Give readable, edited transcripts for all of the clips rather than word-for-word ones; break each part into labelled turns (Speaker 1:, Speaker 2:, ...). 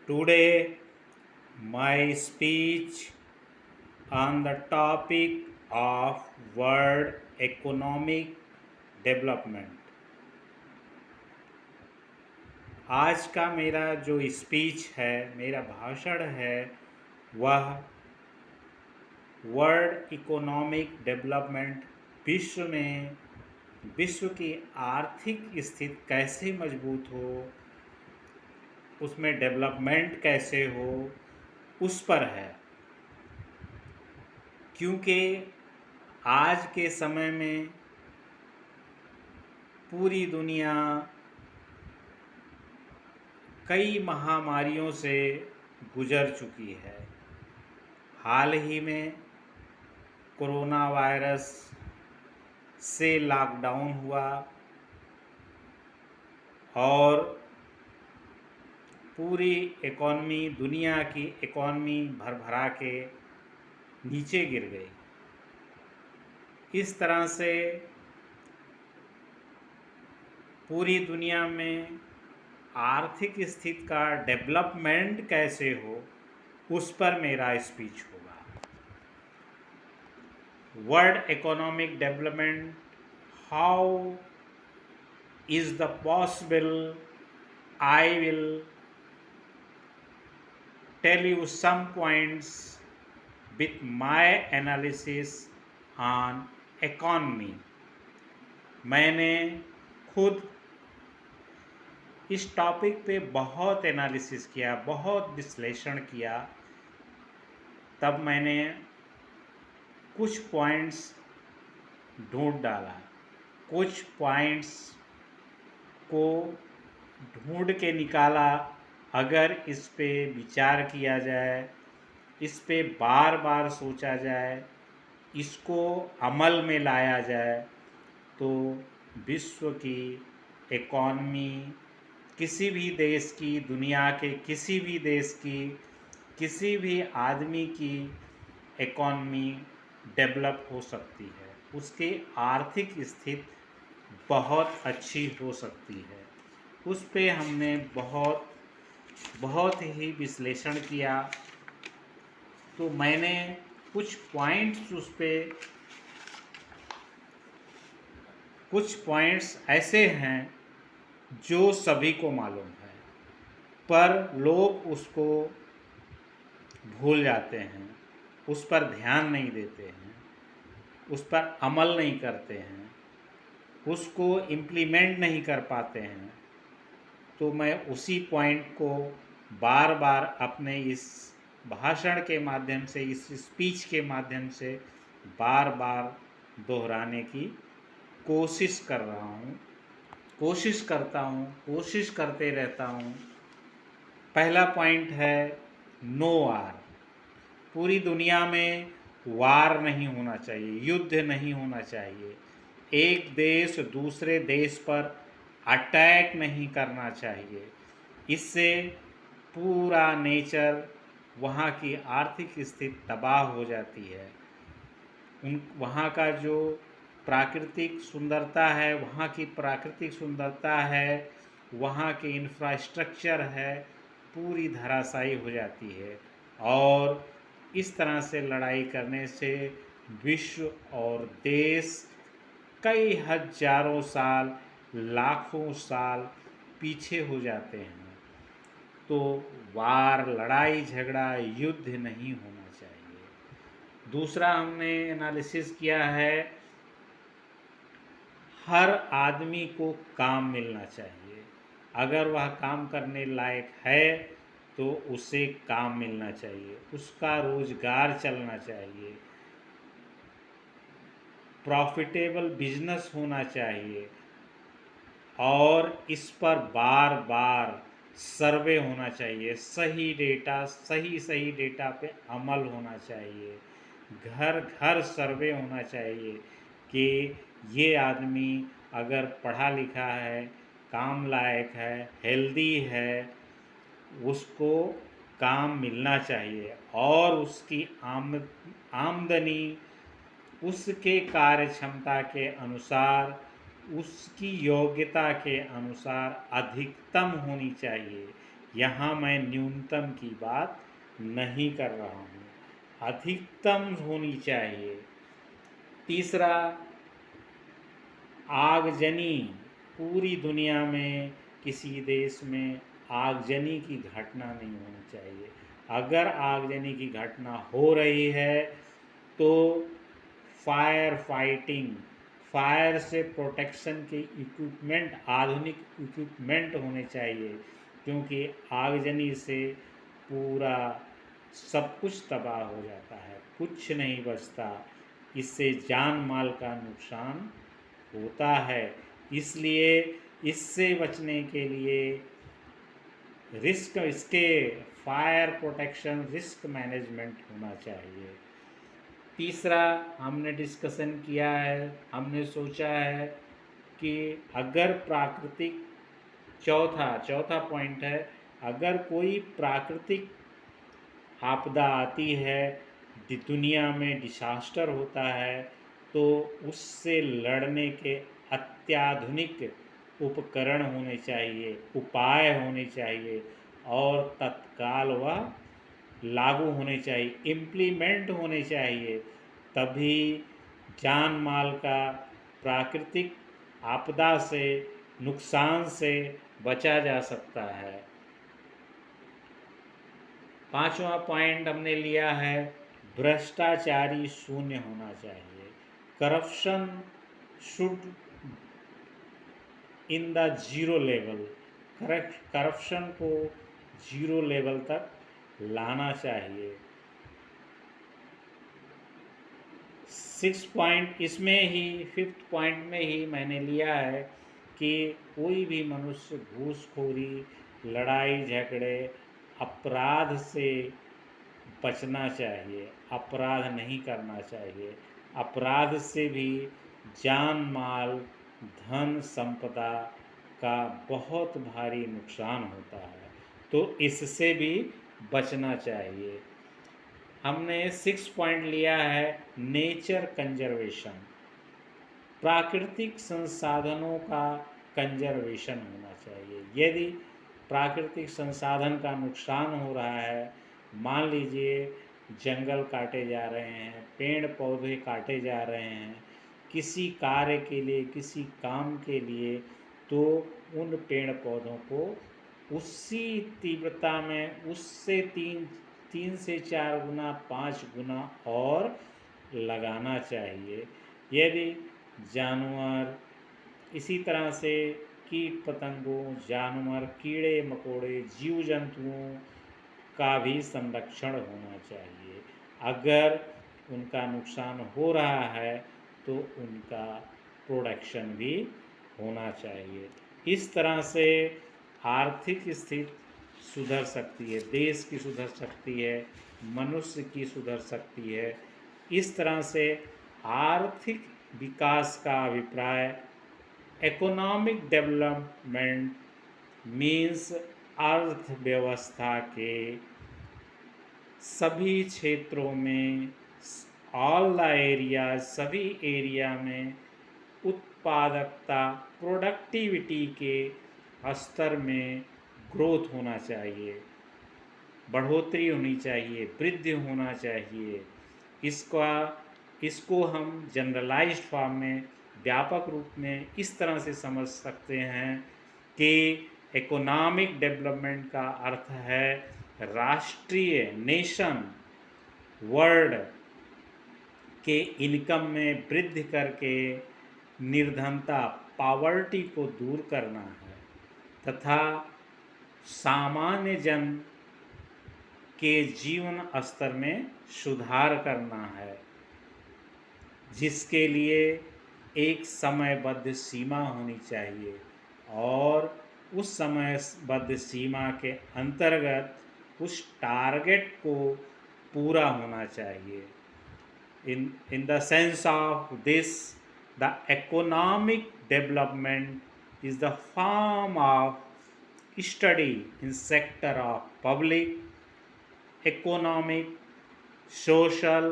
Speaker 1: Today, my speech on the topic of world economic development. आज का मेरा जो स्पीच है, मेरा भाषण है, वह वर्ल्ड इकोनॉमिक डेवलपमेंट विश्व की आर्थिक स्थिति कैसे मजबूत हो, उसमें डेवलपमेंट कैसे हो, उस पर है। क्योंकि आज के समय में पूरी दुनिया कई महामारियों से गुजर चुकी है। हाल ही में कोरोना वायरस से लॉकडाउन हुआ और पूरी इकॉनमी, दुनिया की इकॉनमी भरभरा के नीचे गिर गई। इस तरह से पूरी दुनिया में आर्थिक स्थिति का डेवलपमेंट कैसे हो, उस पर मेरा स्पीच होगा। World economic development, how is the possible? I will tell you some points with my analysis on economy. मैंने खुद इस टॉपिक पे बहुत एनालिसिस किया, बहुत विश्लेषण किया। तब मैंने कुछ पॉइंट्स ढूंढ डाला, कुछ पॉइंट्स को ढूंढ के निकाला। अगर इस पे विचार किया जाए, इस पे बार बार सोचा जाए, इसको अमल में लाया जाए, तो विश्व की इकॉनमी, किसी भी देश की, दुनिया के किसी भी देश की, किसी भी आदमी की इकॉनमी डेवलप हो सकती है, उसकी आर्थिक स्थिति बहुत अच्छी हो सकती है। उस पे हमने बहुत ही विश्लेषण किया। तो मैंने कुछ पॉइंट्स ऐसे हैं जो सभी को मालूम है, पर लोग उसको भूल जाते हैं, उस पर ध्यान नहीं देते हैं, उस पर अमल नहीं करते हैं, उसको इम्प्लीमेंट नहीं कर पाते हैं। तो मैं उसी पॉइंट को बार बार अपने इस भाषण के माध्यम से, इस स्पीच के माध्यम से बार बार दोहराने की कोशिश कर रहा हूँ, कोशिश करता हूँ, कोशिश करते रहता हूँ। पहला पॉइंट है नो वार। पूरी दुनिया में वार नहीं होना चाहिए, युद्ध नहीं होना चाहिए। एक देश दूसरे देश पर अटैक नहीं करना चाहिए। इससे पूरा नेचर, वहाँ की आर्थिक स्थिति तबाह हो जाती है। वहाँ का जो प्राकृतिक सुंदरता है, वहाँ की प्राकृतिक सुंदरता है, वहाँ के इंफ्रास्ट्रक्चर है, पूरी धराशायी हो जाती है। और इस तरह से लड़ाई करने से विश्व और देश कई हजारों साल, लाखों साल पीछे हो जाते हैं। तो वार, लड़ाई झगड़ा, युद्ध नहीं होना चाहिए। दूसरा हमने एनालिसिस किया है, हर आदमी को काम मिलना चाहिए। अगर वह काम करने लायक है तो उसे काम मिलना चाहिए, उसका रोजगार चलना चाहिए, प्रॉफिटेबल बिजनेस होना चाहिए, और इस पर बार बार सर्वे होना चाहिए। सही डेटा पे अमल होना चाहिए। घर घर सर्वे होना चाहिए कि ये आदमी अगर पढ़ा लिखा है, काम लायक है, हेल्दी है, उसको काम मिलना चाहिए और उसकी आमदनी उसके कार्य क्षमता के अनुसार, उसकी योग्यता के अनुसार अधिकतम होनी चाहिए। यहाँ मैं न्यूनतम की बात नहीं कर रहा हूँ, अधिकतम होनी चाहिए। तीसरा, आगजनी, पूरी दुनिया में किसी देश में आगजनी की घटना नहीं होनी चाहिए। अगर आगजनी की घटना हो रही है तो फायर फाइटिंग, फायर से प्रोटेक्शन के इक्विपमेंट, आधुनिक इक्विपमेंट होने चाहिए, क्योंकि आगजनी से पूरा सब कुछ तबाह हो जाता है, कुछ नहीं बचता। इससे जान माल का नुकसान होता है। इसलिए इससे बचने के लिए रिस्क, इसके फायर प्रोटेक्शन रिस्क मैनेजमेंट होना चाहिए। तीसरा, हमने डिस्कशन किया है, हमने सोचा है कि अगर प्राकृतिक, चौथा पॉइंट है, अगर कोई प्राकृतिक आपदा आती है, दुनिया में डिसास्टर होता है, तो उससे लड़ने के अत्याधुनिक उपकरण होने चाहिए, उपाय होने चाहिए और तत्काल वह लागू होने चाहिए, इम्प्लीमेंट होने चाहिए। तभी जान माल का प्राकृतिक आपदा से, नुकसान से बचा जा सकता है। पांचवा पॉइंट हमने लिया है, भ्रष्टाचारी शून्य होना चाहिए। Corruption should in the zero level, corruption को जीरो लेवल तक लाना चाहिए। 6 पॉइंट इसमें ही, 5th पॉइंट में ही मैंने लिया है कि कोई भी मनुष्य घूसखोरी, लड़ाई झगड़े, अपराध से बचना चाहिए, अपराध नहीं करना चाहिए। अपराध से भी जान माल, धन संपदा का बहुत भारी नुकसान होता है, तो इससे भी बचना चाहिए। हमने 6 पॉइंट लिया है, नेचर कंजर्वेशन, प्राकृतिक संसाधनों का कंजर्वेशन होना चाहिए। यदि प्राकृतिक संसाधन का नुकसान हो रहा है, मान लीजिए जंगल काटे जा रहे हैं, पेड़ पौधे काटे जा रहे हैं किसी कार्य के लिए, किसी काम के लिए, तो उन पेड़ पौधों को उसी तीव्रता में, उससे 3 से 4 गुना, 5 गुना और लगाना चाहिए। यदि जानवर, इसी तरह से कीट पतंगों, जानवर, कीड़े मकोड़े, जीव जंतुओं का भी संरक्षण होना चाहिए। अगर उनका नुकसान हो रहा है तो उनका प्रोडक्शन भी होना चाहिए। इस तरह से आर्थिक स्थिति सुधर सकती है, देश की सुधर सकती है, मनुष्य की सुधर सकती है। इस तरह से आर्थिक विकास का अभिप्राय, इकोनॉमिक डेवलपमेंट मीन्स अर्थव्यवस्था के सभी क्षेत्रों में, ऑल द एरिया, सभी एरिया में उत्पादकता, प्रोडक्टिविटी के स्तर में ग्रोथ होना चाहिए, बढ़ोतरी होनी चाहिए, वृद्धि होना चाहिए। इसको हम जनरलाइज्ड फॉर्म में, व्यापक रूप में इस तरह से समझ सकते हैं कि इकोनॉमिक डेवलपमेंट का अर्थ है राष्ट्रीय, नेशन, वर्ल्ड के इनकम में वृद्धि करके निर्धनता, पॉवर्टी को दूर करना है तथा सामान्य जन के जीवन स्तर में सुधार करना है, जिसके लिए एक समयबद्ध सीमा होनी चाहिए और उस समयबद्ध सीमा के अंतर्गत उस टारगेट को पूरा होना चाहिए। In the sense of this, the economic development is the form of study in sector of public, economic, social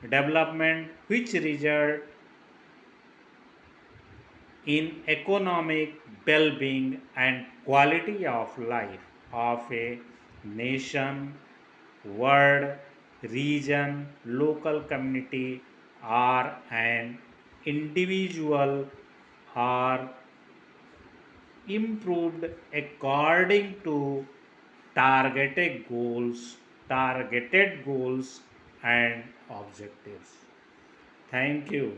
Speaker 1: development which result in economic well-being and quality of life. of a nation, world, region, local community, or an individual are improved according to targeted goals and objectives. Thank you.